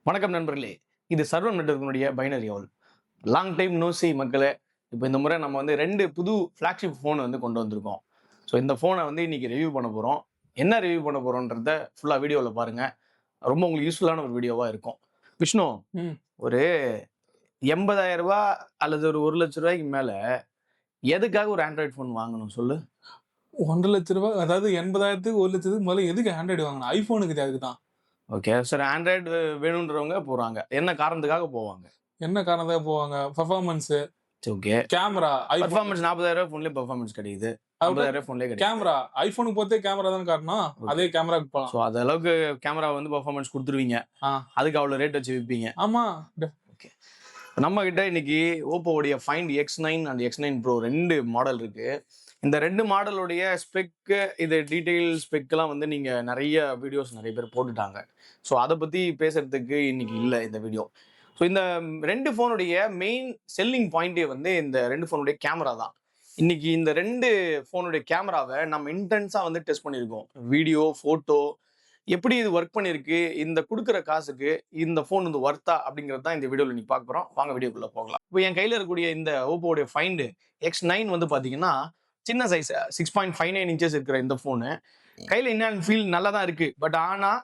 வணக்கம் நண்பர்களே. இது சர்வம் நெட்வொர்க்கினுடைய binary all. Long time no see மக்களே. இப்போ இந்த முறை நம்ம வந்து 2 புது ஃபிளாக்ஷிப் ஃபோன் வந்து கொண்டு வந்திருக்கோம். ஸோ இந்த ஃபோனை வந்து இன்னைக்கு ரிவ்யூ பண்ண போறோம். என்ன ரிவ்யூ பண்ண போறோம்ன்றத ஃபுல்லா வீடியோல பாருங்க. ரொம்ப உங்களுக்கு யூஸ்ஃபுல்லான ஒரு வீடியோவா இருக்கும். விஷ்ணு, ம். ஒரு ரூ. 80,000 அல்லது ஒரு ரூ. 1,00,000க்கு மேல எதுக்காக ஒரு ஆண்ட்ராய்டு ஃபோன் வாங்கணும் சொல்லு? ரூ. 1,50,000 அதாவது 80,000க்கு 1,00,000க்கு முதல்ல எதுக்கு ஆண்ட்ராய்டு வாங்கணும்? ஐஃபோனுக்கு அதுக்கு தான். ஓகே. சரி, ஆண்ட்ராய்டு வேணுன்றவங்க போறாங்க. என்ன காரணத்துக்காக போவாங்க? என்ன காரணத்துக்காக போவாங்க? Performance, okay. Camera, iPhone performance ரூ. 40,000 ஃபோன்லயே பெர்ஃபார்மன்ஸ் கிடைக்குது. ரூ. அதவிட 50,000 ஃபோன்லயே கிடைக்குது. கேமரா. ஐஃபோனுக்கு பொறுத்தே கேமரா தானே காட்டணும். ஓகே. அதே கேமராக்கு போலாம். ஸோ அது அளவுக்கு கேமரா வந்து பெர்ஃபார்மன்ஸ் குடுத்துருவீங்க. ஆ. அதுக்கு அவ்வளோ ரேட் வச்சு விப்பீங்க. ஆமா. ஓகே. நம்ம கிட்ட இன்னைக்கு ஓப்போவுடைய Find X9 and X9 Pro 2 model இருக்கு. இந்த 2 மாடலுடைய ஸ்பெக்கு, இது டீடைல் ஸ்பெக்லாம் வந்து நீங்க நிறைய வீடியோஸ் நிறைய பேர் போட்டுட்டாங்க. ஸோ அதை பத்தி பேசுறதுக்கு இன்னைக்கு இல்லை இந்த வீடியோ. ஸோ இந்த 2 ஃபோனுடைய மெயின் செல்லிங் பாயிண்டே வந்து இந்த 2 ஃபோனுடைய கேமரா தான். இன்னைக்கு இந்த 2 ஃபோனுடைய கேமராவை நம்ம இன்டென்ஸா வந்து டெஸ்ட் பண்ணியிருக்கோம். வீடியோ, ஃபோட்டோ எப்படி இது ஒர்க் பண்ணிருக்கு, இந்த கொடுக்குற காசுக்கு இந்த ஃபோன் வந்து ஒர்த்தா அப்படிங்கிறது தான் இந்த வீடியோவில் இன்னைக்கு பார்க்க போறோம். வாங்க வீடியோக்குள்ள போகலாம். இப்போ என் கையில் இருக்கக்கூடிய இந்த ஓப்போடைய ஃபைண்ட் X9 வந்து பார்த்தீங்கன்னா சின்ன சைஸ் 6.59 இன்ச்சஸ் இருக்கிற இந்த ஃபோனு கையில் என்ன ஃபீல் நல்லா தான் இருக்கு. பட் ஆனால்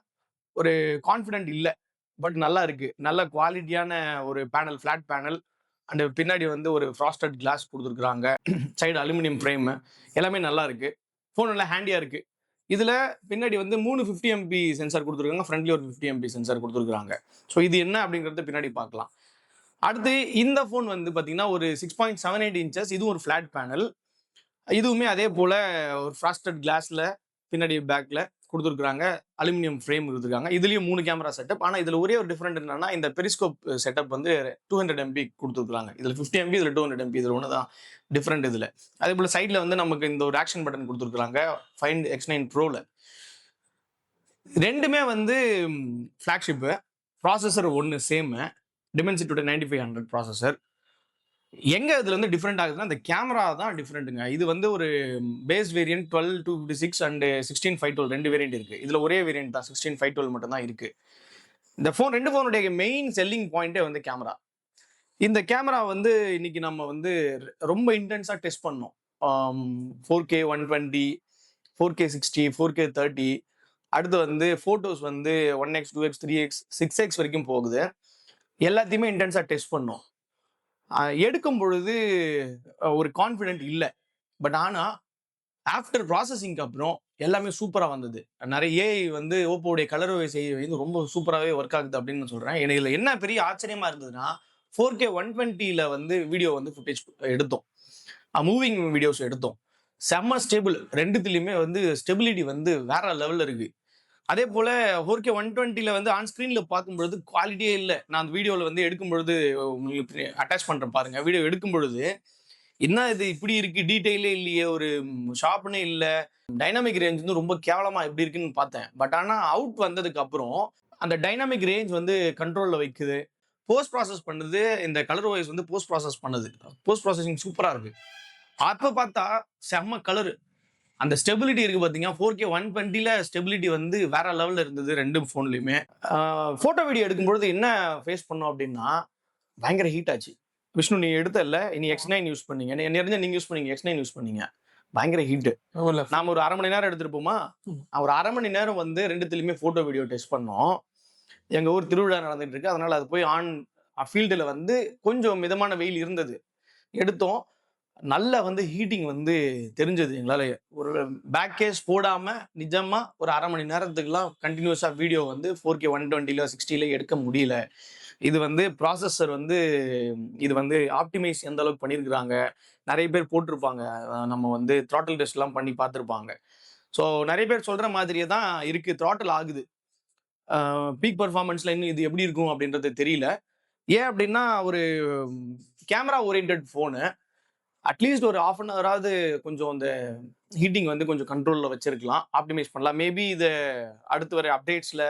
ஒரு கான்ஃபிடென்ட் இல்லை. பட் நல்லா இருக்கு. நல்ல குவாலிட்டியான ஒரு பேனல், ஃபிளாட் பேனல் அண்ட் பின்னாடி வந்து ஒரு ஃப்ராஸ்டட் கிளாஸ் கொடுத்துருக்குறாங்க. சைடு அலுமினியம் ஃப்ரேம் எல்லாமே நல்லா இருக்கு. ஃபோன் நல்லா ஹேண்டியா இருக்கு. இதுல பின்னாடி வந்து 3 50 MP சென்சார் கொடுத்துருக்காங்க. ஃப்ரண்ட்லி ஒரு 50 MP சென்சார் கொடுத்துருக்காங்க. ஸோ இது என்ன அப்படிங்கறத பின்னாடி பார்க்கலாம். அடுத்து இந்த ஃபோன் வந்து பாத்தீங்கன்னா ஒரு 6.78 இன்ச்சஸ். இதுவும் ஒரு ஃபிளாட் பேனல். இதுவுமே அதே போல ஒரு ஃப்ராஸ்டட் கிளாஸ்ல பின்னாடி பேக்ல கொடுத்துருக்காங்க. அலுமினியம் ஃப்ரேம் கொடுத்துருக்காங்க. இதுலயும் 3 கேமரா செட்டப். ஆனா இதுல ஒரே ஒரு டிஃபரெண்ட் என்னன்னா இந்த பெரிஸ்கோப் செட்டப் வந்து 200 MP கொடுத்துருக்காங்க. இதுல 50 MP, இதுல 200 MP. இதுல ஒண்ணுதான் டிஃபரெண்ட். இதுல அதே போல சைட்ல வந்து நமக்கு இந்த ஒரு ஆக்ஷன் பட்டன் கொடுத்துருக்காங்க ஃபைண்ட் X9 Proல. ரெண்டுமே வந்து ஃபிளாக்ஷிப். ப்ராசஸர் ஒன்று சேம், டிமென்சிட்டியோட 9500 ப்ராசஸர். எங்க இதுல வந்து டிஃப்ரெண்ட் ஆகுதுன்னா இந்த கேமரா தான் டிஃப்ரெண்ட்டுங்க. இது வந்து ஒரு பேஸ் வேரியன்ட் 12-256 அண்ட் 16-512 2 வேரியன்ட் இருக்கு. இதுல ஒரே வேரியன்ட் தான் 16-512 மட்டும் தான் இருக்கு. இந்த ஃபோன் 2 ஃபோனுடைய மெயின் செல்லிங் பாயிண்டே வந்து கேமரா. இந்த கேமரா வந்து இன்னைக்கு நம்ம வந்து ரொம்ப இன்டென்ஸா டெஸ்ட் பண்ணோம். 4K 120, 4K 60, 4K 30. அடுத்து வந்து ஃபோட்டோஸ் வந்து 1x 2x 3x 6x வரைக்கும் போகுது. எல்லாத்தையுமே இன்டென்ஸா டெஸ்ட் பண்ணோம். எடுக்கும் பொழுது ஒரு கான்ஃபிடென்ட் இல்லை. பட் ஆனா ஆஃப்டர் ப்ராசஸிங்க்கு அப்புறம் எல்லாமே சூப்பரா வந்தது. நிறைய ஏஐ வந்து ஓப்போடைய கலர் வந்து ரொம்ப சூப்பராகவே ஒர்க் ஆகுது அப்படின்னு நான் சொல்றேன். எனக்கு இதுல என்ன பெரிய ஆச்சரியமா இருந்ததுன்னா 4K 120ல வந்து வீடியோ வந்து ஃபுட்டேஜ் எடுத்தோம். மூவிங் வீடியோஸ் எடுத்தோம். செம்ம ஸ்டேபிள். ரெண்டுத்துலையுமே வந்து ஸ்டெபிலிட்டி வந்து வேற லெவல்ல இருக்கு. அதே போல 4K 120ல வந்து ஆன் ஸ்கிரீன்ல பார்க்கும்பொழுது குவாலிட்டியே இல்லை. நான் அந்த வீடியோவில் வந்து எடுக்கும் பொழுது உங்களுக்கு அட்டாச் பண்றேன் பாருங்க. வீடியோ எடுக்கும் பொழுது என்ன இது இப்படி இருக்கு, டீட்டெயிலே இல்லையே, ஒரு ஷார்ப்னே இல்லை, டைனாமிக் ரேஞ்ச் வந்து ரொம்ப கேவலமா எப்படி இருக்குன்னு பார்த்தேன். பட் ஆனால் அவுட் வந்ததுக்கு அப்புறம் அந்த டைனாமிக் ரேஞ்ச் வந்து கண்ட்ரோல்ல வைக்குது. போஸ்ட் ப்ராசஸ் பண்ணுது. இந்த கலர் வாய்ஸ் வந்து போஸ்ட் ப்ராசஸ் பண்ணுது. போஸ்ட் ப்ராசஸிங் சூப்பரா இருக்கு. அப்ப பார்த்தா செம்ம கலரு. அந்த ஸ்டெபிலிட்டி இருக்கு பாத்தீங்க. 4K 120ல ஸ்டெபிலிட்டி வந்து வேற லெவல்ல இருந்தது 2 ஃபோன்லயுமே. போட்டோ வீடியோ எடுக்கும்பொழுது என்ன ஃபேஸ் பண்ணோம் அப்படின்னா பயங்கர ஹீட் ஆச்சு. விஷ்ணு, நீ எடுத்தல, இனி X9 யூஸ் பண்ணீங்க, நிறைய நீங்க யூஸ் பண்ணீங்க, X9 யூஸ் பண்ணீங்க, பயங்கர ஹீட். நாம ஒரு 1/2 மணி நேரம் எடுத்துருப்போமா? ஒரு 1/2 மணி நேரம் வந்து ரெண்டுத்துலயுமே போட்டோ வீடியோ டெஸ்ட் பண்ணோம். எங்க ஊர் திருவிழா நடந்துட்டு இருக்கு. அதனால அது போய் ஆன் ஃபீல்டுல வந்து கொஞ்சம் மிதமான வெயில் இருந்தது. எடுத்தோம். நல்ல வந்து ஹீட்டிங் வந்து தெரிஞ்சது எங்களால. ஒரு பேக் கேஸ் போடாம நிஜமா ஒரு 1/2 மணி நேரத்துக்குலாம் கண்டினியூஸா வீடியோ வந்து 4K 120ல 60ல எடுக்க முடியல. இது வந்து ப்ராசஸர் வந்து இது வந்து ஆப்டிமைஸ் எந்த அளவுக்கு பண்ணியிருக்கிறாங்க, நிறைய பேர் போட்டிருப்பாங்க. நம்ம வந்து த்ராட்டில் டெஸ்ட்லாம் பண்ணி பார்த்துருப்பாங்க. ஸோ நிறைய பேர் சொல்ற மாதிரியே தான் இருக்கு. த்ராட்டில் ஆகுது. பீக் பர்ஃபார்மன்ஸ்ல இன்னும் இது எப்படி இருக்கும் அப்படின்றது தெரியல. ஏன் அப்படின்னா ஒரு கேமரா ஓரியன்ட் ஃபோனு அட்லீஸ்ட் ஒரு 1/2 அன் ஹவராவது கொஞ்சம் இந்த ஹீட்டிங் வந்து கொஞ்சம் கண்ட்ரோலில் வச்சிருக்கலாம், ஆப்டிமைஸ் பண்ணலாம். மேபி இதை அடுத்து வர அப்டேட்ஸில்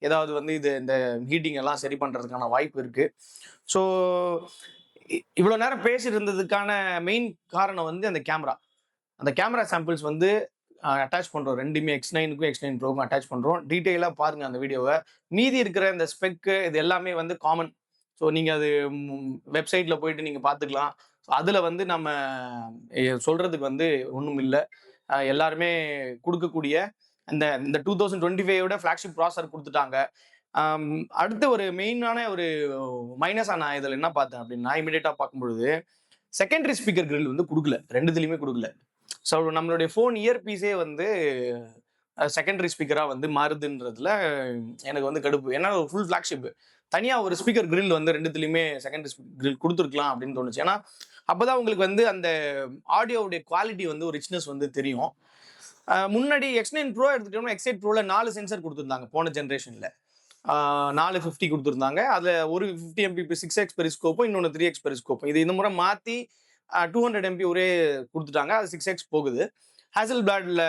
ஏதாவது வந்து இது இந்த ஹீட்டிங் எல்லாம் சரி பண்ணுறதுக்கான வாய்ப்பு இருக்கு. ஸோ இவ்வளோ நேரம் பேசிட்டு இருந்ததுக்கான மெயின் காரணம் வந்து அந்த கேமரா சாம்பிள்ஸ் வந்து அட்டாச் பண்ணுறோம். ரெண்டுமே X9க்கும் X9 ப்ரோக்கும் அட்டாச் பண்ணுறோம். டீட்டெயிலாக பாருங்கள் அந்த வீடியோவை. மீதி இருக்கிற இந்த ஸ்பெக்கு இது எல்லாமே வந்து காமன். ஸோ நீங்கள் அது வெப்சைட்டில் போயிட்டு நீங்கள் பார்த்துக்கலாம். ஸோ அதில் வந்து நம்ம சொல்கிறதுக்கு வந்து ஒன்றும் இல்லை. எல்லாருமே கொடுக்கக்கூடிய இந்த இந்த 2025 ஃப்ளாக்ஷிப் ப்ராசஸர் கொடுத்துட்டாங்க. அடுத்து ஒரு மெயினான ஒரு மைனஸாக நான் இதில் என்ன பார்த்தேன் அப்படின்னா, இமீடியட்டாக பார்க்கும்பொழுது செகண்டரி ஸ்பீக்கர் கிரில் வந்து கொடுக்கல. ரெண்டுத்துலையுமே கொடுக்கல. ஸோ நம்மளுடைய ஃபோன் இயர்பீஸே வந்து செகண்டரி ஸ்பீக்கராக வந்து மாறுதுன்றதுல எனக்கு வந்து கடுப்பு. ஏன்னா ஒரு ஃபுல் ஃப்ளாக்ஷிப் தனியாக ஒரு ஸ்பீக்கர் கிரில் வந்து ரெண்டுத்துலையுமே செகண்டரி கிரில் கொடுத்துருக்கலாம் அப்படின்னு தோணுச்சு. ஏன்னா அப்போதான் உங்களுக்கு வந்து அந்த ஆடியோவுடைய குவாலிட்டி வந்து ஒரு ரிச்னஸ் வந்து தெரியும். முன்னாடி X9 ப்ரோ எடுத்துக்கிட்டோம்னா X8 ப்ரோவில் 4 சென்சர் கொடுத்துருந்தாங்க போன ஜென்ரேஷனில். 450 கொடுத்துருந்தாங்க. அதில் ஒரு 50 MP 6x பெரிஸ்கோப்பும் இன்னொன்று 3x பெரிஸ்கோப்பும். இது இந்த முறை மாற்றி 200 MP ஒரே கொடுத்துட்டாங்க. அது 6x போகுது. ஹேசல்பிளாடில்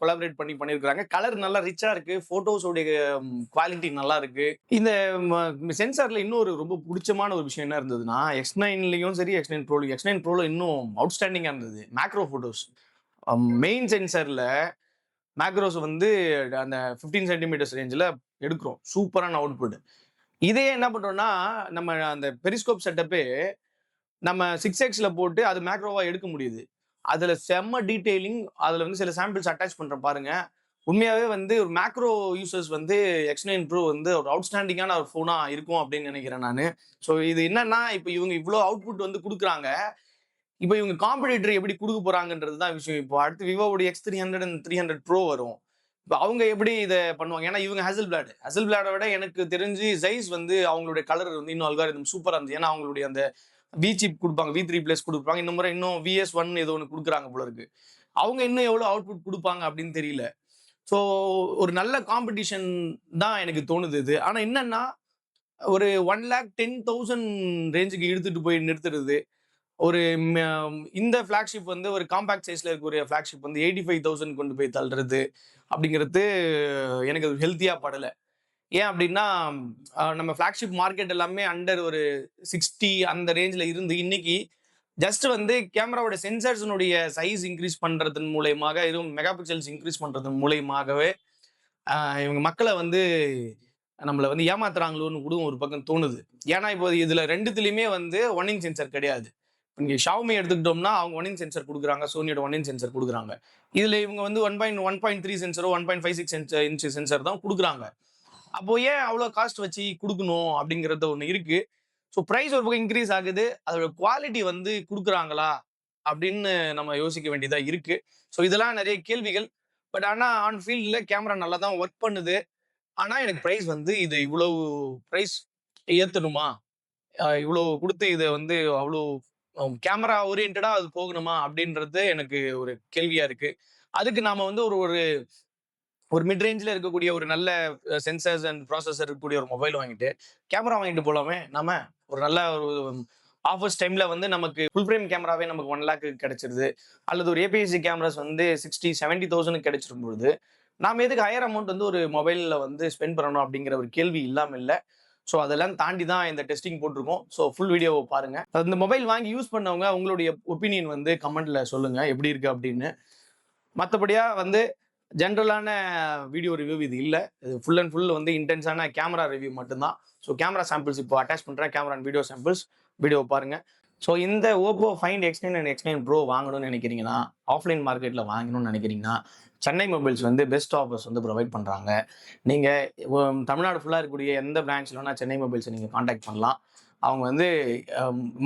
கொலாபரேட் பண்ணியிருக்கிறாங்க. கலர் நல்லா ரிச்சாக இருக்குது. ஃபோட்டோஸோடைய குவாலிட்டி நல்லா இருக்குது. இந்த சென்சாரில் இன்னொரு ரொம்ப பிடிச்சமான ஒரு விஷயம் என்ன இருந்ததுன்னா, X9லையும் சரி X9 ப்ரோலையும், X9 ப்ரோவில் இன்னும் அவுட்ஸ்டாண்டிங்காக இருந்தது மேக்ரோ ஃபோட்டோஸ். மெயின் சென்சரில் மேக்ரோஸ் வந்து அந்த 15 சென்டிமீட்டர்ஸ் ரேஞ்சில் எடுக்கிறோம். சூப்பரான அவுட்புட். இதையே என்ன பண்ணுறோம்னா, நம்ம அந்த பெரிஸ்கோப் செட்டப்பே நம்ம 6xல போட்டு அது மேக்ரோவாக எடுக்க முடியுது. அதில் செம்ம டீட்டெயிலிங். அதில் வந்து சில சாம்பிள்ஸ் அட்டாச் பண்ணுறேன் பாருங்க. உண்மையாகவே வந்து ஒரு மேக்ரோ யூசர்ஸ் வந்து X9 ப்ரோ வந்து ஒரு அவுட்ஸ்டாண்டிங்கான ஒரு ஃபோனாக இருக்கும் அப்படின்னு நினைக்கிறேன் நான். ஸோ இது என்னன்னா, இப்போ இவங்க இவ்வளோ அவுட்புட் வந்து கொடுக்குறாங்க. இப்போ இவங்க காம்படிட்டர் எப்படி கொடுக்க போறாங்கன்றது தான் விஷயம். இப்போ அடுத்து விவோவுடைய X300 and 300 ப்ரோ வரும். இப்போ அவங்க எப்படி இதை பண்ணுவாங்க? ஏன்னா இவங்க ஹேசல்பிளாடை விட எனக்கு தெரிஞ்சு ஜைஸ் வந்து அவங்களுடைய கலர் வந்து இன்னும் அல்காரிதம் சூப்பராக இருந்துச்சு. ஏன்னா அவங்களுடைய அந்த வி சிப் கொடுப்பாங்க, V3+ கொடுப்பாங்க. இந்த முறை இன்னும் VS1 ஏதோ ஒன்று கொடுக்குறாங்க போல இருக்கு. அவங்க இன்னும் எவ்வளோ அவுட்புட் கொடுப்பாங்க அப்படின்னு தெரியல. ஸோ ஒரு நல்ல காம்படிஷன் தான் எனக்கு தோணுது இது. ஆனால் என்னன்னா, ஒரு 1,10,000 ரேஞ்சுக்கு இழுத்துட்டு போய் நிறுத்துறது. ஒரு இந்த ஃப்ளாக்ஷிப் வந்து ஒரு காம்பேக்ட் சைஸ்ல இருக்கக்கூடிய ஃப்ளாக்ஷிப் வந்து 85,000 கொண்டு போய் தள்ளுறது அப்படிங்கிறது எனக்கு அது ஹெல்த்தியா படலை. ஏன் அப்படின்னா, நம்ம ஃப்ளாக்ஷிப் மார்க்கெட் எல்லாமே அண்டர் ஒரு 60 அந்த ரேஞ்சில் இருந்து இன்னைக்கு ஜஸ்ட் வந்து கேமராவோட சென்சர்ஸினுடைய சைஸ் இன்க்ரீஸ் பண்ணுறதன் மூலயமாக, இதுவும் மெகா பிக்சல்ஸ் இன்க்ரீஸ் பண்ணுறதன் மூலயமாகவே இவங்க மக்களை வந்து நம்மளை வந்து ஏமாத்துறாங்களோன்னு கூட ஒரு பக்கம் தோணுது. ஏன்னா இப்போ இதில் ரெண்டுத்துலையுமே வந்து 1-inch சென்சர் கிடையாது. நீங்கள் ஷாமி எடுத்துக்கிட்டோம்னா அவங்க 1-inch சென்சர் கொடுக்குறாங்க, சோனியோட 1-inch சென்சர் கொடுக்குறாங்க. இதில் இவங்க வந்து 1.3 சென்சரோ 1.56 இன்ச் சென்சர் தான் கொடுக்குறாங்க. அப்போ ஏன் அவ்வளோ காஸ்ட் வச்சு கொடுக்கணும் அப்படிங்கிறது ஒன்று இருக்கு. ஸோ ப்ரைஸ் ஒரு பக்கம் இன்க்ரீஸ் ஆகுது. அதோட குவாலிட்டி வந்து கொடுக்குறாங்களா அப்படின்னு நம்ம யோசிக்க வேண்டியதாக இருக்கு. ஸோ இதெல்லாம் நிறைய கேள்விகள். பட் ஆனால் ஆன் ஃபீல்டில் கேமரா நல்லா தான் ஒர்க் பண்ணுது. ஆனால் எனக்கு ப்ரைஸ் வந்து இது இவ்வளவு ப்ரைஸ் ஏற்றணுமா, இவ்வளோ கொடுத்து இதை வந்து அவ்வளோ கேமரா ஓரியன்டா அது போகணுமா அப்படின்றது எனக்கு ஒரு கேள்வியா இருக்கு. அதுக்கு நாம வந்து ஒரு ஒரு மிட் ரேஞ்சில் இருக்கக்கூடிய ஒரு நல்ல சென்சர்ஸ் அண்ட் ப்ராசஸர் இருக்கக்கூடிய ஒரு மொபைல் வாங்கிட்டு கேமரா வாங்கிட்டு போலாமே. நம்ம ஒரு நல்ல ஒரு ஆஃபர்ஸ் டைம்ல வந்து நமக்கு ஃபுல் ஃப்ரேம் கேமராவே நமக்கு 1 lakh கிடைச்சிருது. அல்லது ஒரு ஏபிஎஸ்சி கேமராஸ் வந்து 60-70,000 கிடைச்சிரும் பொழுது நாம எதுக்கு ஹையர் அமௌண்ட் வந்து ஒரு மொபைலில் வந்து ஸ்பெண்ட் பண்ணணும் அப்படிங்கிற ஒரு கேள்வி இல்லாமல் இல்லை. ஸோ அதெல்லாம் தாண்டி தான் இந்த டெஸ்டிங் போட்டிருக்கோம். ஸோ ஃபுல் வீடியோவை பாருங்க. இந்த மொபைல் வாங்கி யூஸ் பண்ணவங்க உங்களுடைய ஒப்பீனியன் வந்து கமெண்ட்ல சொல்லுங்க எப்படி இருக்கு அப்படின்னு. மற்றபடியா வந்து ஜென்ரலான வீடியோ ரிவ்யூ இது இல்லை. இது ஃபுல் அண்ட் ஃபுல் வந்து இன்டென்ஸான கேமரா ரிவ்யூ மட்டும்தான். ஸோ கேமரா சாம்பிள்ஸ் இப்போ அட்டாச் பண்ணுறேன். Camera and video samples video பாருங்க. ஸோ இந்த Oppo Find X9 and X9 Pro வாங்கணும்னு நினைக்கிறீங்கன்னா, ஆஃப்லைன் மார்க்கெட்டில் வாங்கணும்னு நினைக்கிறீங்கன்னா, சென்னை மொபைல்ஸ் வந்து பெஸ்ட் ஆஃபர்ஸ் வந்து ப்ரொவைட் பண்ணுறாங்க. நீங்கள் தமிழ்நாடு ஃபுல்லாக இருக்கக்கூடிய எந்த பிரான்ச்சில் வேணால் சென்னை மொபைல்ஸை நீங்கள் காண்டாக்ட் பண்ணலாம். அவங்க வந்து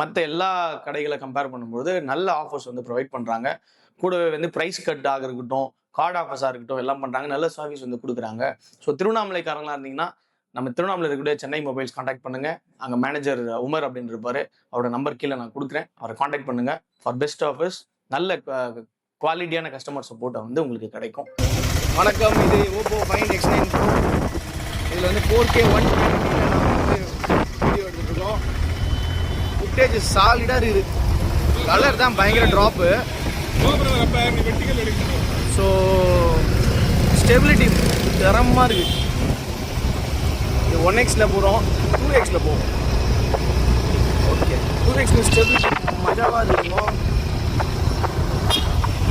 மற்ற எல்லா கடைகளை கம்பேர் பண்ணும்போது நல்ல ஆஃபர்ஸ் வந்து ப்ரொவைட் பண்ணுறாங்க. கூடவே வந்து ப்ரைஸ் கட் ஆக இருக்கட்டும், கார்டு ஆஃபர்ஸாக இருக்கட்டும் எல்லாம் பண்ணுறாங்க. நல்ல சர்வீஸ் வந்து கொடுக்குறாங்க. ஸோ திருவண்ணாமலைக்காரங்களாக இருந்தீங்கன்னா நம்ம திருவண்ணாமலை இருக்கக்கூடிய சென்னை மொபைல்ஸ் காண்டாக்ட் பண்ணுங்க. அங்கே மேனேஜர் உமர் அப்படின்னு இருப்பாரு. அவரோட நம்பர் கீழே நான் கொடுக்குறேன். அவரை காண்டாக்ட் பண்ணுங்க. ஃபார் பெஸ்ட் ஆஃபர்ஸ், நல்ல குவாலிட்டியான கஸ்டமர் சப்போர்ட்டை வந்து உங்களுக்கு கிடைக்கும். வணக்கம், இது Oppo Find X9 Pro. இதில் வந்து 4K 120 வந்து வீடியோ எடுத்துருக்கோம். ஃபுட்டேஜ் சாலிடாக இருக்குது. கலர் தான் பயங்கர ட்ராப்பு. ஸோ ஸ்டெபிலிட்டி தரமாக இருக்குது. 1xல போகிறோம், 2xல போவோம். ஓகே, 2x ஸ்டெபிலிட்டி மஜாவாக இருக்கும்.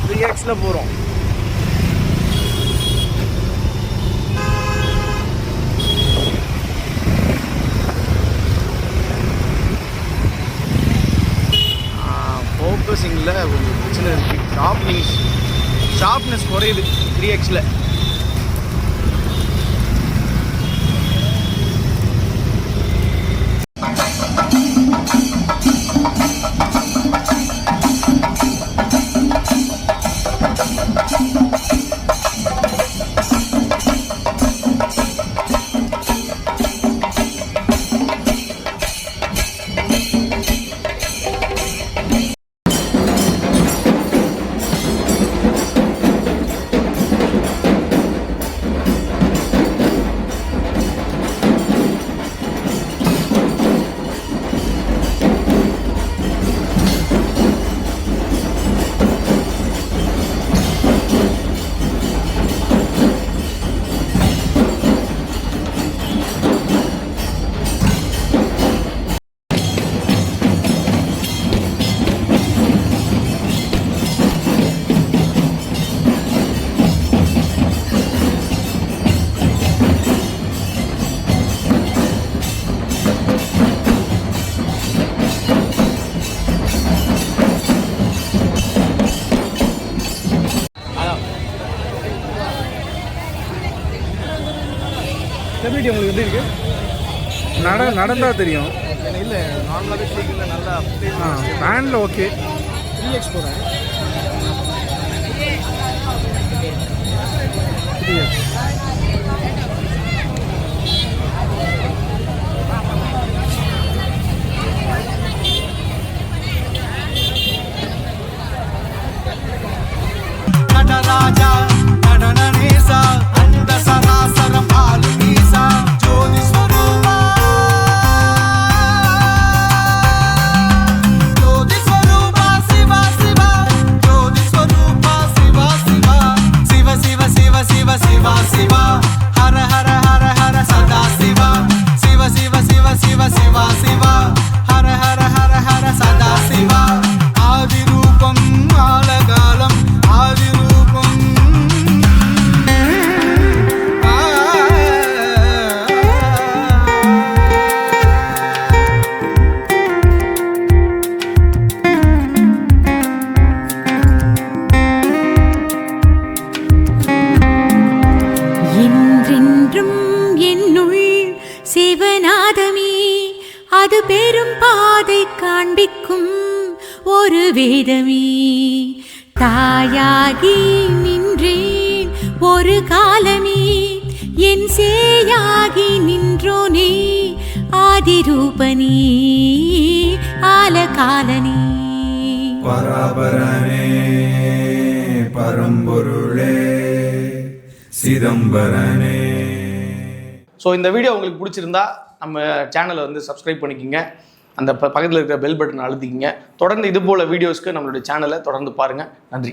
3xல போகிறோம். செட்டிங்ஸ். ஷார்ப்னஸ் குறையுது 3xல. ஸ்டெபிலிட்டி உங்களுக்கு எப்படி இருக்குது? நடந்தால் தெரியும். இல்லை நார்மலாகவே ஸ்பீக்கரில் நல்லா பேண்டில் ஓகே. 3x போகிறேன். 3x நடராஜா நடனேசா அந்த சராசரம் ஆளுநீசா ஜோதி ஸ்வரூபா ஜோதி ஸ்வரூபா சிவா சிவா ஜோதி ஸ்வரூபா சிவா சிவா சிவ சிவ சிவ சிவ சிவா சிவா ஹர ஹர ஹர ஹர சதா சிவா சிவ சிவ சிவ சிவ சிவா சிவா ஹர ஹர ஹர ஹர சதா சிவா ஆதி ரூபம் ஆலகாலம் ஆதி ரூபம் என்றென்றும் என்னுள் சிவநாதமே அது பெரும் பாதை காண்பிக்கும் ஒரு வேதமே. தாயாகி நின்றேன் ஒரு காலமே என் சேயாகி நின்றோனே ஆதிரூபனே ஆலகாலனே. பராபரனே பரம்பொருளே சிதம்பரனே. ஸோ இந்த வீடியோ உங்களுக்கு பிடிச்சிருந்தா நம்ம சேனலை வந்து சப்ஸ்கிரைப் பண்ணிக்கோங்க. அந்த பக்கத்தில் இருக்கிற பெல் பட்டன் அழுத்திக்கிங்க. தொடர்ந்து இது போல் வீடியோஸ்க்கு நம்மளுடைய சேனலை தொடர்ந்து பாருங்கள். நன்றி.